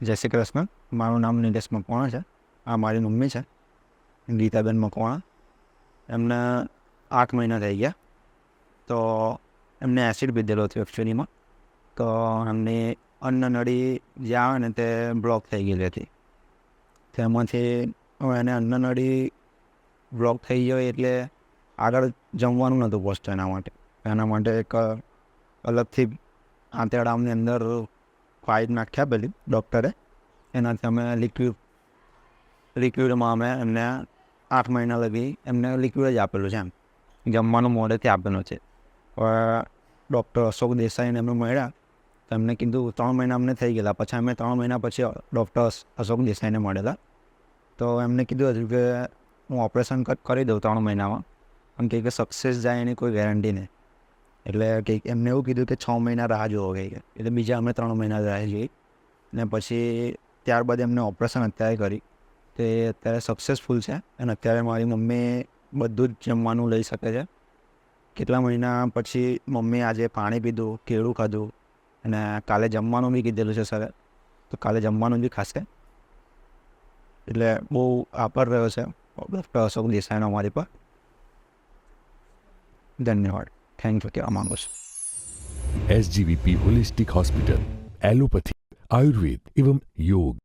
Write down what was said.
જય શ્રી કૃષ્ણ. મારું નામ નિલેશ મકવાણા છે. આ મારી મમ્મી છે, ગીતાબેન મકવાણા. એમને 8 મહિના થઈ ગયા. તો એમને એસિડ પીધેલો હતો એકચ્યુઅલીમાં. તો એમની અન્નનળી જે આવે ને તે બ્લોક થઈ ગયેલી હતી. તેમાંથી એને અન્નનળી બ્લોક થઈ ગયો એટલે આગળ જમવાનું નહોતું પહોંચતું એના માટે એક અલગથી આંતરડાની અંદર પાઇપ નાખ્યા પેલી ડૉક્ટરે. એનાથી અમે લિક્વિડમાં અમે એમને 8 મહિના લગી એમને લિક્વિડ જ આપેલું છે. જમવાનું મોડેથી આપેલું છે. ડૉક્ટર અશોક દેસાઈને એમને મળ્યા તો એમને કીધું 3 મહિના અમને થઈ ગયેલા. પછી અમે 3 મહિના પછી ડૉક્ટર અશોક દેસાઈને મળેલા. તો એમને કીધું હતું કે હું ઓપરેશન કરી દઉં 3 મહિનામાં, પણ કે સક્સેસ જાય એની કોઈ ગેરંટી નહીં. એટલે કંઈક એમને એવું કીધું કે 6 મહિના રાહ જોવો કંઈક. એટલે બીજા અમે 3 મહિના રાહ જોઈ ને પછી ત્યારબાદ એમને ઓપરેશન અત્યારે કરી. તે અત્યારે સક્સેસફુલ છે અને અત્યારે મારી મમ્મી બધું જ જમવાનું લઈ શકે છે. કેટલા મહિના પછી મમ્મી આજે પાણી પીધું, કેળું ખાધું અને કાલે જમવાનું બી કીધેલું છે સરે, તો કાલે જમવાનું બી ખાશે. એટલે બહુ આભાર રહ્યો છે ડૉક્ટર અશોક દેસાઈનો અમારી પર. ધન્યવાદ, થેન્ક યુ કહેવા માગું છું. SGVP holistic hospital, allopathy, Ayurveda एवं योग.